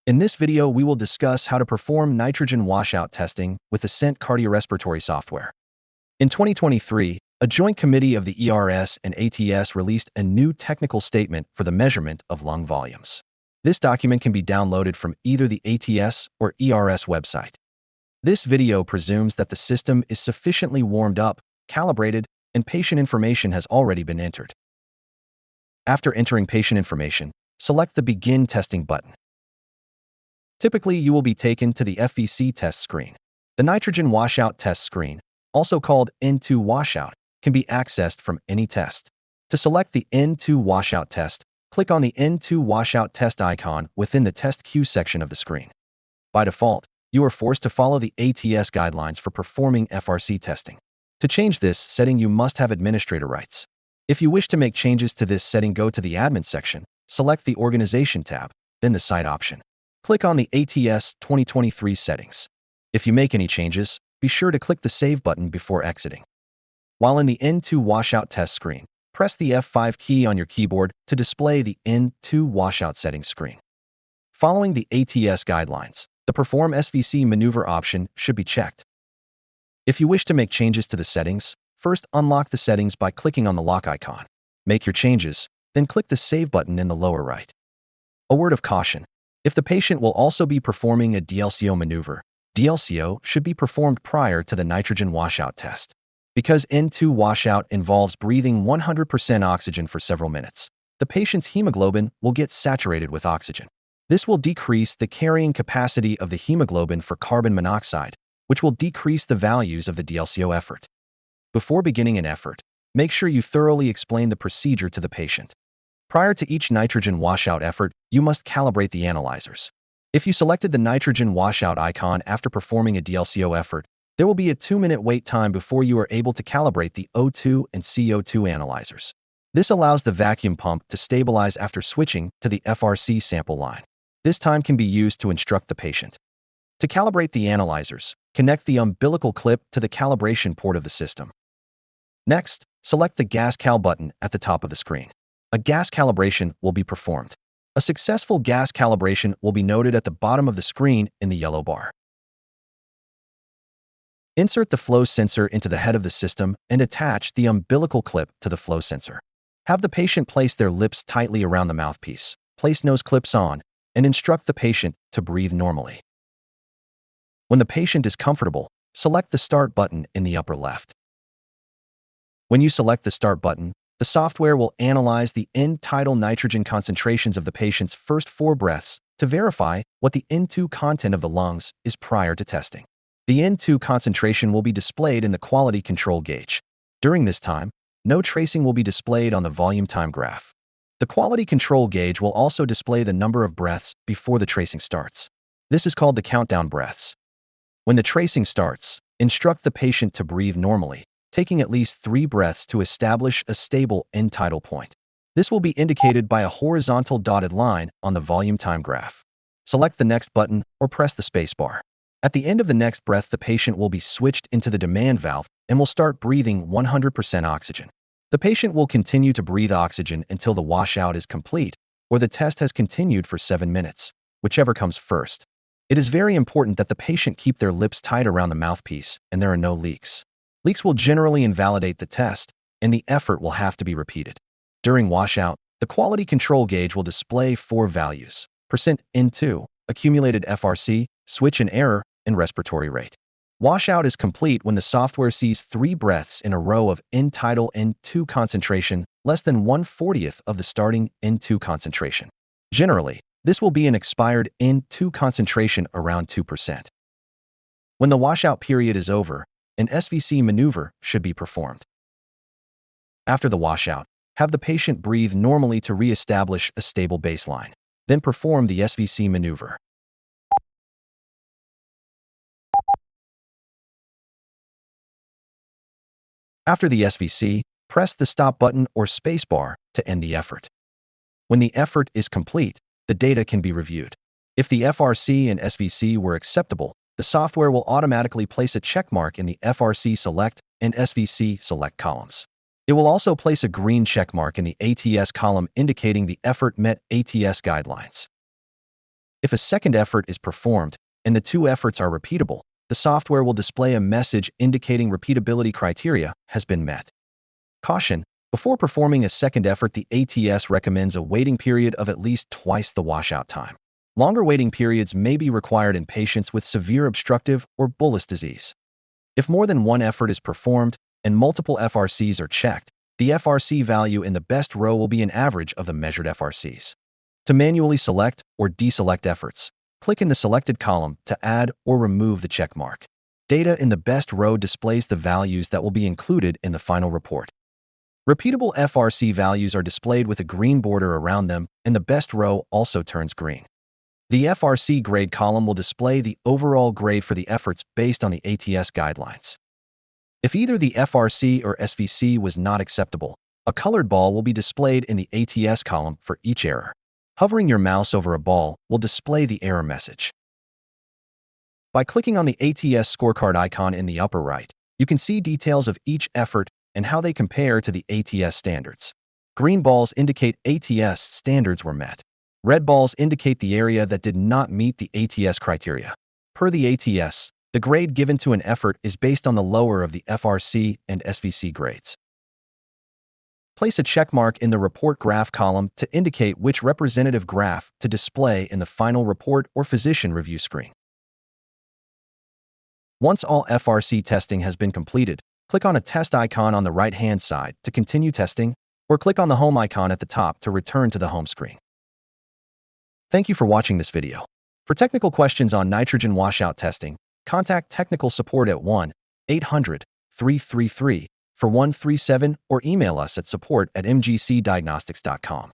In this video, we will discuss how to perform nitrogen washout testing with Ascent Cardiorespiratory software. In 2023, a joint committee of the ERS and ATS released a new technical statement for the measurement of lung volumes. This document can be downloaded from either the ATS or ERS website. This video presumes that the system is sufficiently warmed up, calibrated, and patient information has already been entered. After entering patient information, select the Begin Testing button. Typically, you will be taken to the FVC test screen. The nitrogen washout test screen, also called N2 washout, can be accessed from any test. To select the N2 washout test, click on the N2 washout test icon within the test queue section of the screen. By default, you are forced to follow the ATS guidelines for performing FRC testing. To change this setting, you must have administrator rights. If you wish to make changes to this setting, go to the Admin section, select the Organization tab, then the Site option. Click on the ATS 2023 settings. If you make any changes, be sure to click the Save button before exiting. While in the N2 washout test screen, press the F5 key on your keyboard to display the N2 washout settings screen. Following the ATS guidelines, the Perform SVC maneuver option should be checked. If you wish to make changes to the settings, first unlock the settings by clicking on the lock icon. Make your changes, then click the Save button in the lower right. A word of caution. If the patient will also be performing a DLCO maneuver, DLCO should be performed prior to the nitrogen washout test. Because N2 washout involves breathing 100% oxygen for several minutes, the patient's hemoglobin will get saturated with oxygen. This will decrease the carrying capacity of the hemoglobin for carbon monoxide, which will decrease the values of the DLCO effort. Before beginning an effort, make sure you thoroughly explain the procedure to the patient. Prior to each nitrogen washout effort, you must calibrate the analyzers. If you selected the nitrogen washout icon after performing a DLCO effort, there will be a 2-minute wait time before you are able to calibrate the O2 and CO2 analyzers. This allows the vacuum pump to stabilize after switching to the FRC sample line. This time can be used to instruct the patient. To calibrate the analyzers, connect the umbilical clip to the calibration port of the system. Next, select the Gas Cal button at the top of the screen. A gas calibration will be performed. A successful gas calibration will be noted at the bottom of the screen in the yellow bar. Insert the flow sensor into the head of the system and attach the umbilical clip to the flow sensor. Have the patient place their lips tightly around the mouthpiece, place nose clips on, and instruct the patient to breathe normally. When the patient is comfortable, select the Start button in the upper left. When you select the Start button, the software will analyze the end-tidal nitrogen concentrations of the patient's first 4 breaths to verify what the N2 content of the lungs is prior to testing. The N2 concentration will be displayed in the quality control gauge. During this time, no tracing will be displayed on the volume time graph. The quality control gauge will also display the number of breaths before the tracing starts. This is called the countdown breaths. When the tracing starts, instruct the patient to breathe normally, taking at least 3 breaths to establish a stable end-tidal point. This will be indicated by a horizontal dotted line on the volume time graph. Select the Next button or press the space bar. At the end of the next breath, the patient will be switched into the demand valve and will start breathing 100% oxygen. The patient will continue to breathe oxygen until the washout is complete or the test has continued for 7 minutes, whichever comes first. It is very important that the patient keep their lips tight around the mouthpiece and there are no leaks. Leaks will generally invalidate the test, and the effort will have to be repeated. During washout, the quality control gauge will display 4 values: %N2, accumulated FRC, switch and error, and respiratory rate. Washout is complete when the software sees 3 breaths in a row of end-tidal N2 concentration less than 1/40th of the starting N2 concentration. Generally, this will be an expired N2 concentration around 2%. When the washout period is over, an SVC maneuver should be performed. After the washout, have the patient breathe normally to re-establish a stable baseline. Then perform the SVC maneuver. After the SVC, press the Stop button or spacebar to end the effort. When the effort is complete, the data can be reviewed. If the FRC and SVC were acceptable, the software will automatically place a check mark in the FRC Select and SVC Select columns. It will also place a green check mark in the ATS column indicating the effort met ATS guidelines. If a second effort is performed and the two efforts are repeatable, the software will display a message indicating repeatability criteria has been met. Caution: before performing a second effort, the ATS recommends a waiting period of at least twice the washout time. Longer waiting periods may be required in patients with severe obstructive or bullous disease. If more than one effort is performed and multiple FRCs are checked, the FRC value in the best row will be an average of the measured FRCs. To manually select or deselect efforts, click in the selected column to add or remove the check mark. Data in the best row displays the values that will be included in the final report. Repeatable FRC values are displayed with a green border around them, and the best row also turns green. The FRC grade column will display the overall grade for the efforts based on the ATS guidelines. If either the FRC or SVC was not acceptable, a colored ball will be displayed in the ATS column for each error. Hovering your mouse over a ball will display the error message. By clicking on the ATS scorecard icon in the upper right, you can see details of each effort and how they compare to the ATS standards. Green balls indicate ATS standards were met. Red balls indicate the area that did not meet the ATS criteria. Per the ATS, the grade given to an effort is based on the lower of the FRC and SVC grades. Place a check mark in the report graph column to indicate which representative graph to display in the final report or physician review screen. Once all FRC testing has been completed, click on a test icon on the right-hand side to continue testing, or click on the home icon at the top to return to the home screen. Thank you for watching this video. For technical questions on nitrogen washout testing, contact technical support at 1-800-333-4137 or email us at support@mgcdiagnostics.com.